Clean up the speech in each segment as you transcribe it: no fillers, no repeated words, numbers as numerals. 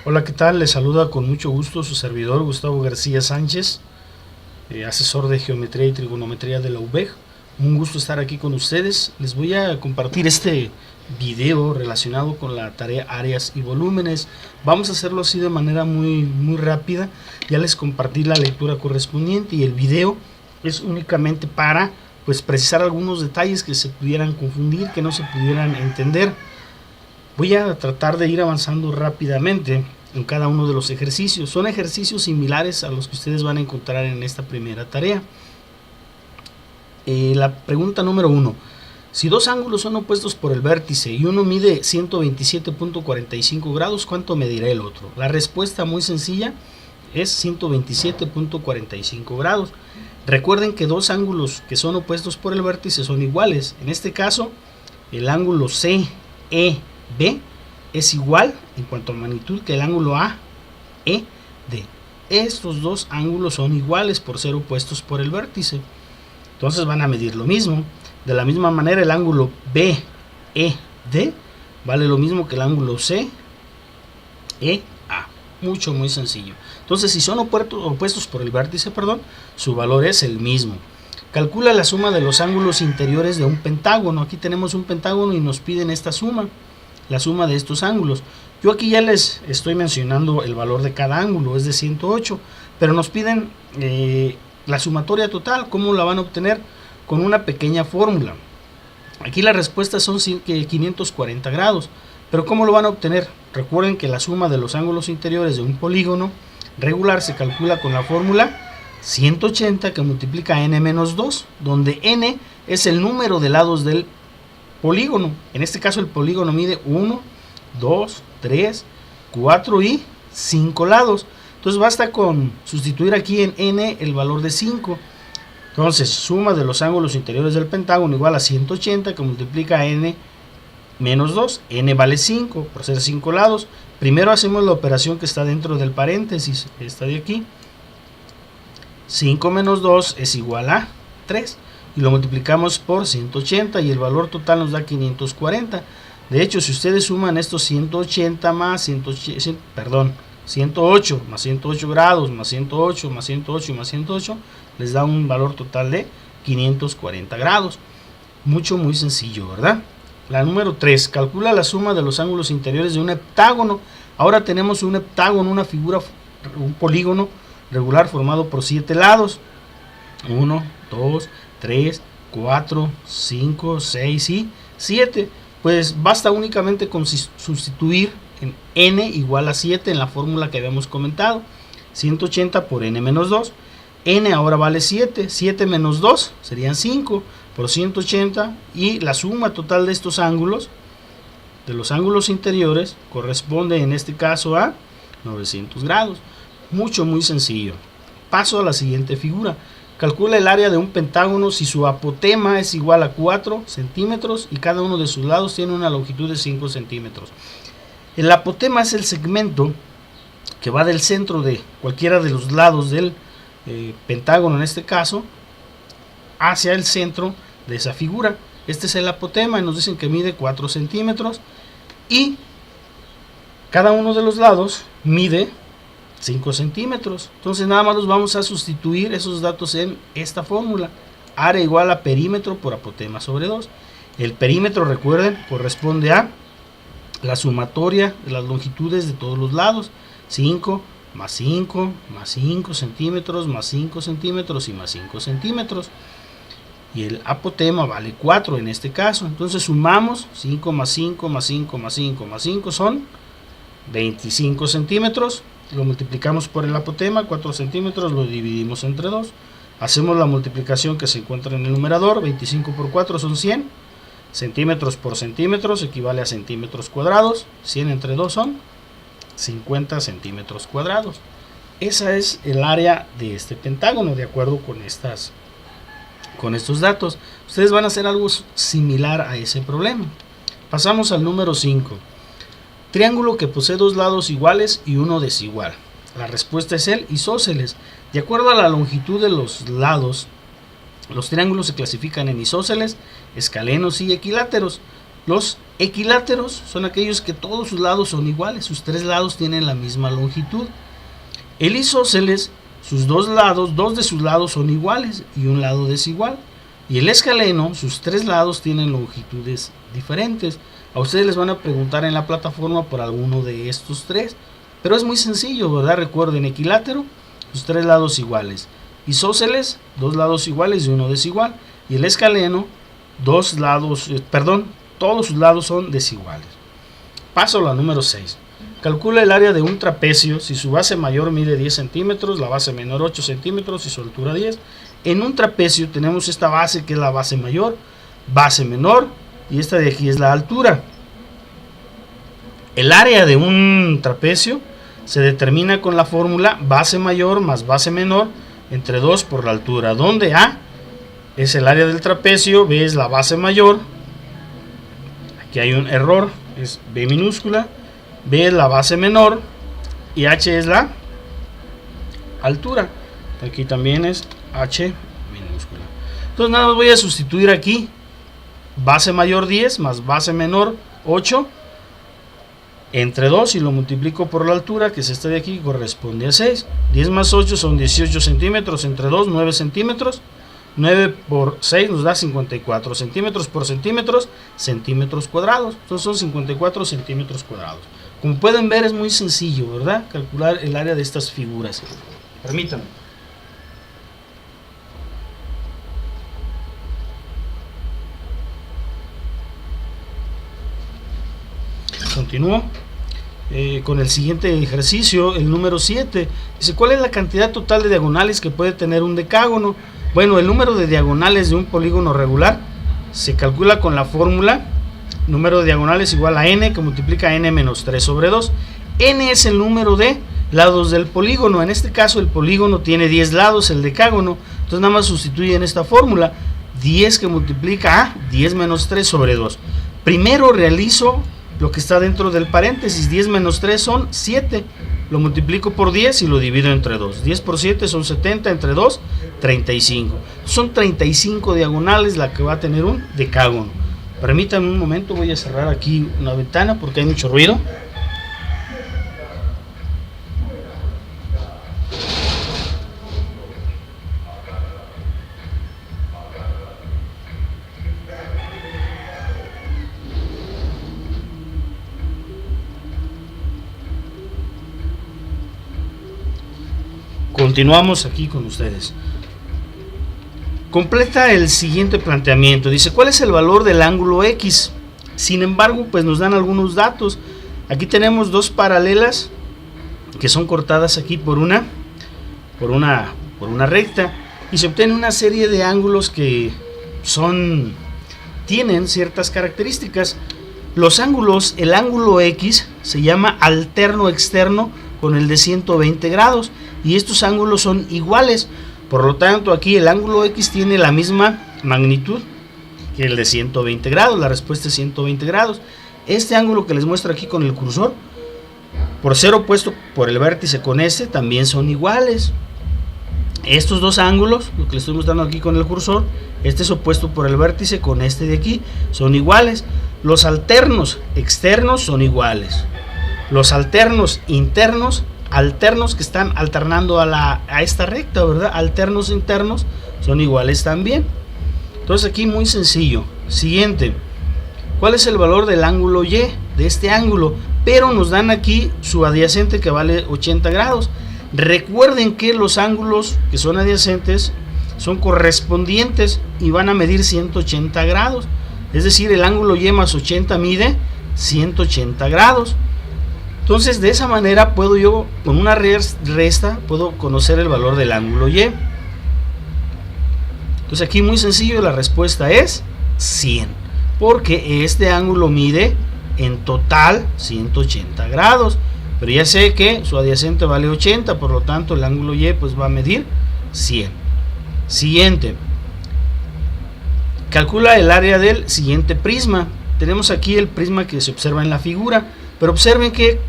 Hola, ¿qué tal? Les saluda con mucho gusto su servidor Gustavo García Sánchez, asesor de geometría y trigonometría de la UVEG. Un gusto estar aquí con ustedes. Les voy a compartir este video relacionado con la tarea áreas y volúmenes. Vamos a hacerlo así de manera muy rápida. Ya les compartí la lectura correspondiente y el video es únicamente para precisar algunos detalles que se pudieran confundir, que no se pudieran entender. Voy a tratar de ir avanzando rápidamente en cada uno de los ejercicios. Son ejercicios similares a los que ustedes van a encontrar en esta primera tarea. La pregunta número 1. Si dos ángulos son opuestos por el vértice y uno mide 127.45 grados, ¿cuánto medirá el otro? La respuesta muy sencilla es 127.45 grados. Recuerden que dos ángulos que son opuestos por el vértice son iguales. En este caso, el ángulo CEB es igual en cuanto a magnitud que el ángulo AED. Estos dos ángulos son iguales por ser opuestos por el vértice. Entonces van a medir lo mismo. De la misma manera, el ángulo BED vale lo mismo que el ángulo CEA. Muy sencillo. Entonces, si son opuestos por el vértice, su valor es el mismo. Calcula la suma de los ángulos interiores de un pentágono. Aquí tenemos un pentágono y nos piden esta suma, la suma de estos ángulos. Yo aquí ya les estoy mencionando el valor de cada ángulo, es de 108, pero nos piden la sumatoria total. ¿Cómo la van a obtener? Con una pequeña fórmula. Aquí las respuestas son 540 grados, pero ¿cómo lo van a obtener? Recuerden que la suma de los ángulos interiores de un polígono regular se calcula con la fórmula 180 que multiplica n menos 2, donde n es el número de lados del polígono. En este caso el polígono mide 1, 2, 3, 4 y 5 lados. Entonces basta con sustituir aquí en n el valor de 5. Entonces suma de los ángulos interiores del pentágono igual a 180 que multiplica n menos 2. N vale 5 por ser 5 lados. Primero hacemos la operación que está dentro del paréntesis, esta de aquí. 5 menos 2 es igual a 3 y lo multiplicamos por 180 y el valor total nos da 540. De hecho, si ustedes suman estos 180 más 108 más 108 grados más 108 más 108 y más 108 les da un valor total de 540 grados. Muy sencillo, ¿verdad? La número 3, calcula la suma de los ángulos interiores de un heptágono. Ahora tenemos un heptágono, una figura, un polígono regular formado por 7 lados. 1, 2, 3, 4, 5, 6 y 7. Pues basta únicamente con sustituir en n igual a 7 en la fórmula que habíamos comentado. 180 por n menos 2. N ahora vale 7. 7 menos 2 serían 5 por 180. Y la suma total de estos ángulos, de los ángulos interiores, corresponde en este caso a 900 grados. Muy sencillo. Paso a la siguiente figura. Calcula el área de un pentágono si su apotema es igual a 4 centímetros y cada uno de sus lados tiene una longitud de 5 centímetros. El apotema es el segmento que va del centro de cualquiera de los lados del pentágono, en este caso, hacia el centro de esa figura. Este es el apotema y nos dicen que mide 4 centímetros y cada uno de los lados mide 5 centímetros. Entonces nada más los vamos a sustituir esos datos en esta fórmula. Área igual a perímetro por apotema sobre 2. El perímetro, recuerden, corresponde a la sumatoria de las longitudes de todos los lados. 5 más 5 más 5 centímetros más 5 centímetros y más 5 centímetros. Y el apotema vale 4 en este caso. Entonces sumamos 5 más 5 más 5 más 5 más 5 son 25 centímetros. Lo multiplicamos por el apotema, 4 centímetros, lo dividimos entre 2. Hacemos la multiplicación que se encuentra en el numerador. 25 por 4 son 100. Centímetros por centímetros equivale a centímetros cuadrados. 100 entre 2 son 50 centímetros cuadrados. Esa es el área de este pentágono, de acuerdo con estos datos. Ustedes van a hacer algo similar a ese problema. Pasamos al número 5. Triángulo que posee dos lados iguales y uno desigual. La respuesta es el isósceles. De acuerdo a la longitud de los lados, los triángulos se clasifican en isósceles, escalenos y equiláteros. Los Equiláteros son aquellos que todos sus lados son iguales, sus tres lados tienen la misma longitud. El isósceles, sus dos de sus lados son iguales y un lado desigual. Y el escaleno, sus tres lados tienen longitudes diferentes. A ustedes les van a preguntar en la plataforma por alguno de estos tres, pero es muy sencillo, ¿verdad? Recuerden, equilátero, sus tres lados iguales. Isósceles, dos lados iguales y uno desigual. Y el escaleno, todos sus lados son desiguales. Paso a la número 6. Calcula el área de un trapecio si su base mayor mide 10 centímetros, la base menor 8 centímetros y su altura 10. En un trapecio tenemos esta base que es la base mayor, base menor y esta de aquí es la altura. El área de un trapecio se determina con la fórmula base mayor más base menor entre 2 por la altura, donde A es el área del trapecio, B es la base mayor, aquí hay un error, es B minúscula, B es la base menor y H es la altura, aquí también es H minúscula. Entonces nada más voy a sustituir aquí base mayor 10 más base menor 8 entre 2 y lo multiplico por la altura, que es esta de aquí, corresponde a 6. 10 más 8 son 18 centímetros, entre 2, 9 centímetros. 9 por 6 nos da 54 centímetros por centímetros, centímetros cuadrados. Entonces son 54 centímetros cuadrados. Como pueden ver es muy sencillo, ¿verdad? Calcular el área de estas figuras. Permítanme. Continúo con el siguiente ejercicio, el número 7. Dice, ¿cuál es la cantidad total de diagonales que puede tener un decágono? Bueno, el número de diagonales de un polígono regular se calcula con la fórmula número de diagonales igual a n, que multiplica n menos 3 sobre 2. N es el número de lados del polígono. En este caso el polígono tiene 10 lados, el decágono. Entonces nada más sustituye en esta fórmula 10 que multiplica a 10 menos 3 sobre 2. Primero realizo lo que está dentro del paréntesis. 10 menos 3 son 7. Lo multiplico por 10 y lo divido entre 2. 10 por 7 son 70, entre 2, 35. Son 35 diagonales la que va a tener un decágono. Permítanme un momento, voy a cerrar aquí una ventana porque hay mucho ruido. Continuamos aquí con ustedes. Completa el siguiente planteamiento. Dice, ¿cuál es el valor del ángulo X? Sin embargo, pues nos dan algunos datos. Aquí tenemos dos paralelas que son cortadas aquí por una recta y se obtiene una serie de ángulos que tienen ciertas características. Los ángulos, el ángulo X se llama alterno externo con el de 120 grados y estos ángulos son iguales. Por lo tanto, aquí el ángulo X tiene la misma magnitud que el de 120 grados. La respuesta es 120 grados. Este ángulo que les muestro aquí con el cursor, por ser opuesto por el vértice con este, también son iguales. Estos dos ángulos, lo que les estoy mostrando aquí con el cursor, este es opuesto por el vértice con este de aquí, son iguales. Los alternos externos son iguales. Los alternos internos, alternos que están alternando a esta recta, ¿verdad? Alternos internos son iguales también. Entonces aquí muy sencillo. Siguiente, ¿cuál es el valor del ángulo Y de este ángulo? Pero nos dan aquí su adyacente que vale 80 grados. Recuerden que los ángulos que son adyacentes son correspondientes y van a medir 180 grados. Es decir, el ángulo Y más 80 mide 180 grados. Entonces de esa manera puedo yo, con una resta, puedo conocer el valor del ángulo Y. Entonces aquí muy sencillo, la respuesta es 100, porque este ángulo mide en total 180 grados, pero ya sé que su adyacente vale 80, por lo tanto el ángulo Y pues va a medir 100. Siguiente, calcula el área del siguiente prisma. Tenemos aquí el prisma que se observa en la figura, pero observen que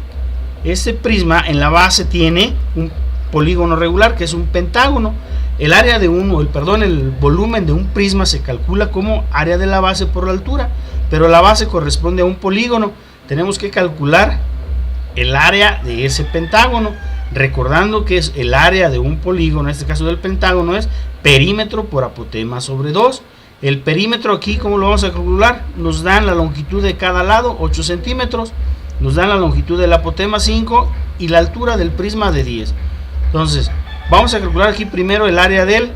este prisma en la base tiene un polígono regular que es un pentágono. El volumen de un prisma se calcula como área de la base por la altura, pero la base corresponde a un polígono. Tenemos que calcular el área de ese pentágono, recordando que es el área de un polígono, en este caso del pentágono, es perímetro por apotema sobre 2. El perímetro aquí, ¿cómo lo vamos a calcular? Nos dan la longitud de cada lado, 8 centímetros, nos dan la longitud del apotema 5 y la altura del prisma de 10. Entonces, vamos a calcular aquí primero el área del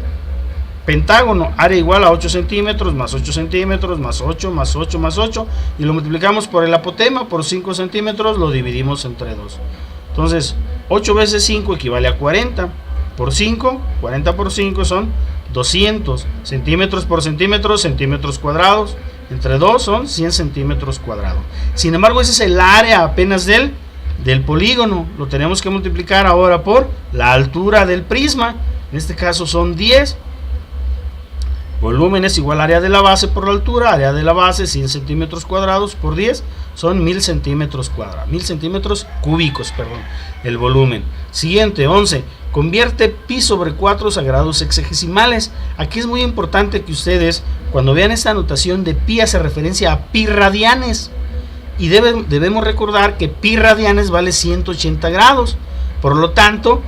pentágono, área igual a 8 centímetros, más 8 centímetros, más 8, más 8, más 8, y lo multiplicamos por el apotema, por 5 centímetros, lo dividimos entre 2. Entonces, 8 veces 5 equivale a 40, por 5, 40 por 5 son 200, centímetros por centímetros, centímetros cuadrados, entre 2 son 100 centímetros cuadrados. Sin embargo, ese es el área apenas del polígono, lo tenemos que multiplicar ahora por la altura del prisma, en este caso son 10. Volumen es igual a área de la base por la altura, área de la base 100 centímetros cuadrados por 10 son 1000 centímetros cuadrados, 1000 centímetros cúbicos, perdón, el volumen. Siguiente, 11, convierte pi sobre 4 a grados sexagesimales. Aquí es muy importante que ustedes, cuando vean esta notación de pi, hace referencia a pi radianes, y debemos recordar que pi radianes vale 180 grados, por lo tanto,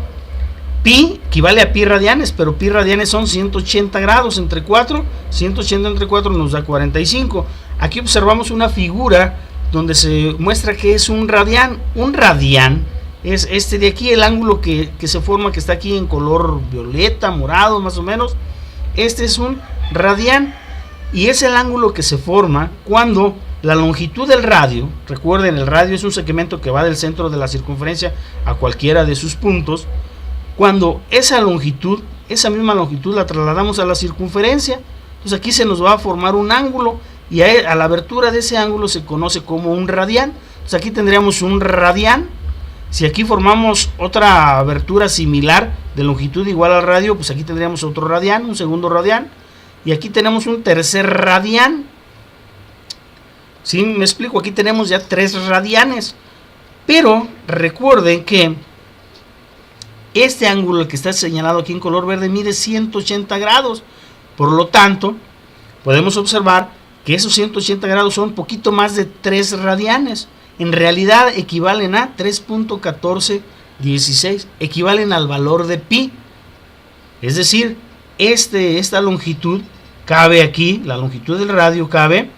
pi equivale a pi radianes, pero pi radianes son 180 grados entre 4, 180 entre 4 nos da 45. Aquí observamos una figura donde se muestra que es un radián. Un radián es este de aquí, el ángulo que se forma, que está aquí en color violeta, morado más o menos. Este es un radián y es el ángulo que se forma cuando la longitud del radio, recuerden, el radio es un segmento que va del centro de la circunferencia a cualquiera de sus puntos. Cuando esa longitud, esa misma longitud la trasladamos a la circunferencia, entonces aquí se nos va a formar un ángulo y a la abertura de ese ángulo se conoce como un radián. Entonces aquí tendríamos un radián. Si aquí formamos otra abertura similar de longitud igual al radio, pues aquí tendríamos otro radián, un segundo radián, y aquí tenemos un tercer radián. ¿Sí me explico? Aquí tenemos ya 3 radianes, pero recuerden que este ángulo, el que está señalado aquí en color verde, mide 180 grados. Por lo tanto, podemos observar que esos 180 grados son un poquito más de 3 radianes. En realidad equivalen a 3.1416, equivalen al valor de pi. Es decir, esta longitud cabe aquí, la longitud del radio cabe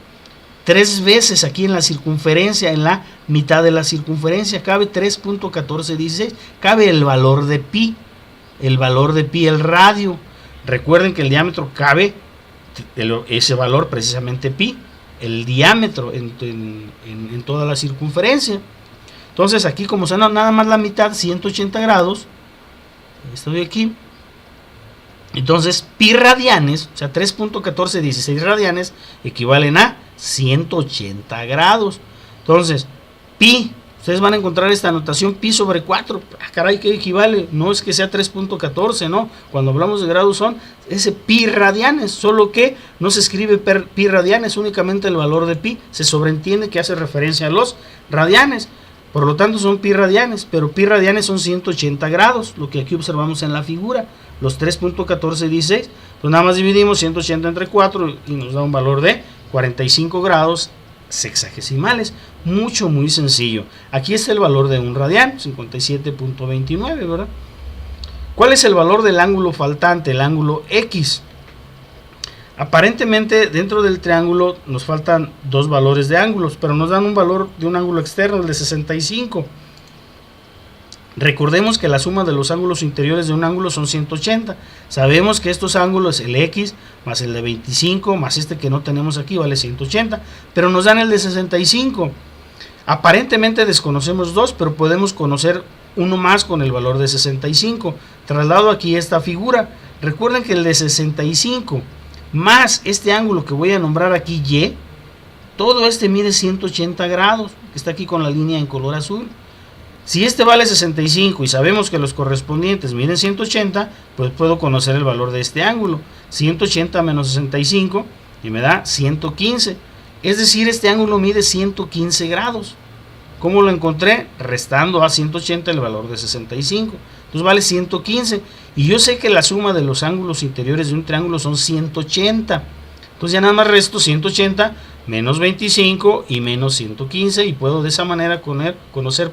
3 veces aquí en la circunferencia, en la mitad de la circunferencia, cabe 3.1416, cabe el valor de pi, el radio. Recuerden que el diámetro cabe ese valor, precisamente pi, el diámetro en toda la circunferencia. Entonces aquí, como son nada más la mitad, 180 grados, estoy aquí. Entonces pi radianes, o sea 3.1416 radianes, equivalen a 180 grados. Entonces pi, ustedes van a encontrar esta notación, pi sobre 4. Caray, ¿qué equivale? No es que sea 3.14, no. Cuando hablamos de grados son ese pi radianes, solo que no se escribe pi radianes, únicamente el valor de pi. Se sobreentiende que hace referencia a los radianes. Por lo tanto son pi radianes, pero pi radianes son 180 grados, lo que aquí observamos en la figura, los 3.1416. Pues nada más dividimos 180 entre 4 y nos da un valor de 45 grados sexagesimales. Muy sencillo. Aquí está el valor de un radián, 57.29, ¿verdad? ¿Cuál es el valor del ángulo faltante, el ángulo X? Aparentemente dentro del triángulo nos faltan 2 valores de ángulos, pero nos dan un valor de un ángulo externo, el de 65. Recordemos que la suma de los ángulos interiores de un ángulo son 180. Sabemos que estos ángulos, el X más el de 25 más este que no tenemos aquí, vale 180, pero nos dan el de 65. Aparentemente desconocemos 2, pero podemos conocer uno más con el valor de 65. Traslado aquí esta figura. Recuerden que el de 65 más este ángulo que voy a nombrar aquí Y, todo este mide 180 grados, que está aquí con la línea en color azul. Si este vale 65 y sabemos que los correspondientes miden 180, pues puedo conocer el valor de este ángulo. 180 menos 65 y me da 115. Es decir, este ángulo mide 115 grados. ¿Cómo lo encontré? Restando a 180 el valor de 65. Entonces vale 115. Y yo sé que la suma de los ángulos interiores de un triángulo son 180. Entonces ya nada más resto 180 menos 25 y menos 115, y puedo de esa manera conocer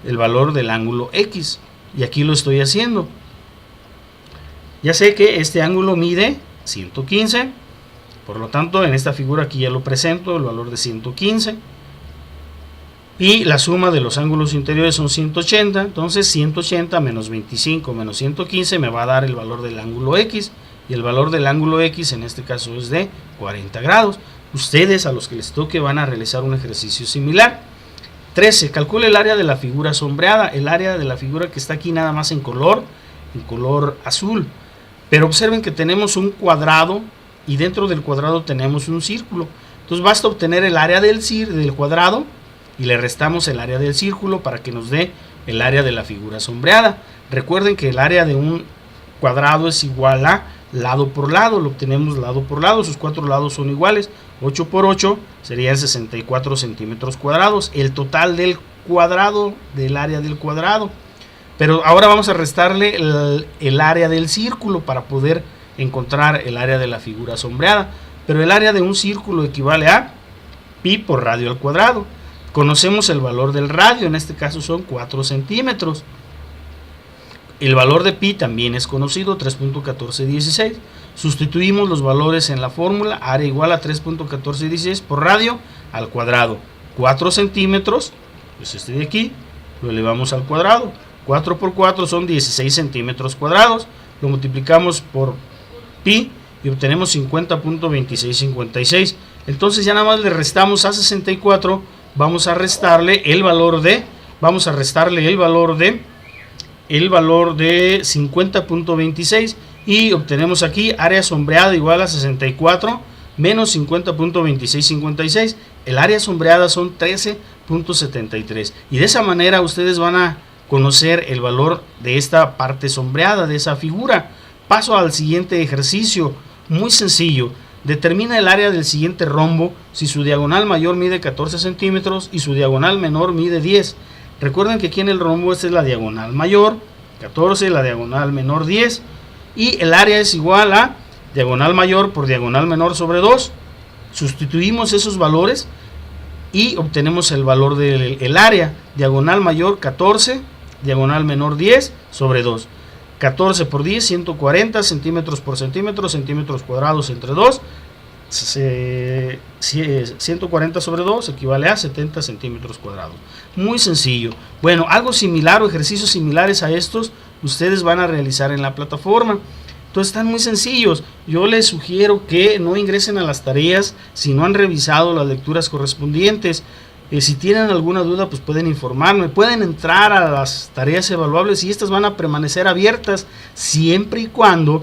el valor del ángulo X. Y aquí lo estoy haciendo. Ya sé que este ángulo mide 115, por lo tanto en esta figura aquí ya lo presento, el valor de 115. Y la suma de los ángulos interiores son 180, entonces 180 menos 25 menos 115 me va a dar el valor del ángulo X, y el valor del ángulo X en este caso es de 40 grados. Ustedes, a los que les toque, van a realizar un ejercicio similar. 13. Calcule el área de la figura sombreada, el área de la figura que está aquí nada más en color azul. Pero observen que tenemos un cuadrado y dentro del cuadrado tenemos un círculo. Entonces basta obtener el área del cuadrado y le restamos el área del círculo para que nos dé el área de la figura sombreada. Recuerden que el área de un cuadrado es igual a lado por lado, lo obtenemos lado por lado, sus cuatro lados son iguales, 8 por 8 serían 64 centímetros cuadrados, el total del cuadrado, del área del cuadrado. Pero ahora vamos a restarle el área del círculo para poder encontrar el área de la figura sombreada. Pero el área de un círculo equivale a pi por radio al cuadrado. Conocemos el valor del radio, en este caso son 4 centímetros. El valor de pi también es conocido, 3.1416. Sustituimos los valores en la fórmula, área igual a 3.1416 por radio al cuadrado. 4 centímetros, pues este de aquí, lo elevamos al cuadrado. 4 por 4 son 16 centímetros cuadrados. Lo multiplicamos por pi y obtenemos 50.2656. Entonces ya nada más le restamos a 64, vamos a restarle el valor de 50.26 y obtenemos aquí área sombreada igual a 64 menos 50.2656. El área sombreada son 13.73 y de esa manera ustedes van a conocer el valor de esta parte sombreada, de esa figura. Paso al siguiente ejercicio, muy sencillo. Determina el área del siguiente rombo si su diagonal mayor mide 14 centímetros y su diagonal menor mide 10. Recuerden que aquí en el rombo esta es la diagonal mayor, 14, la diagonal menor 10, y el área es igual a diagonal mayor por diagonal menor sobre 2. Sustituimos esos valores y obtenemos el valor del área. Diagonal mayor 14, diagonal menor 10 sobre 2. 14 por 10, 140 centímetros por centímetro, centímetros cuadrados entre 2. 140 sobre 2 equivale a 70 centímetros cuadrados. Muy sencillo. Bueno, algo similar o ejercicios similares a estos ustedes van a realizar en la plataforma. Entonces están muy sencillos. Yo les sugiero que no ingresen a las tareas si no han revisado las lecturas correspondientes. Si tienen alguna duda, pues pueden informarme. Pueden entrar a las tareas evaluables y estas van a permanecer abiertas siempre y cuando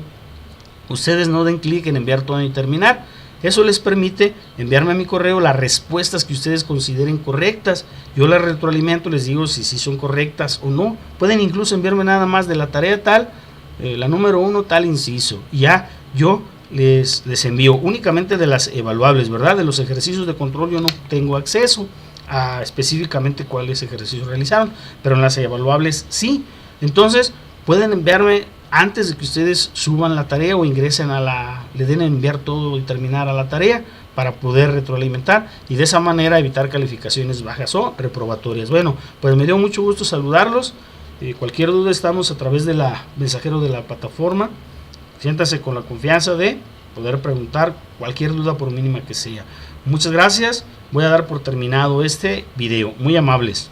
ustedes no den clic en enviar todo y terminar. Eso les permite enviarme a mi correo las respuestas que ustedes consideren correctas. Yo las retroalimento, les digo si son correctas o no. Pueden incluso enviarme nada más de la tarea tal, la número 1 tal inciso. Y ya yo les envío únicamente de las evaluables, ¿verdad? De los ejercicios de control yo no tengo acceso a específicamente cuáles ejercicios realizaron, pero en las evaluables sí. Entonces pueden enviarme antes de que ustedes suban la tarea o ingresen le den a enviar todo y terminar a la tarea para poder retroalimentar y de esa manera evitar calificaciones bajas o reprobatorias. Bueno, pues me dio mucho gusto saludarlos. Cualquier duda estamos a través de la mensajero de la plataforma. Siéntase con la confianza de poder preguntar cualquier duda por mínima que sea. Muchas gracias. Voy a dar por terminado este video. Muy amables.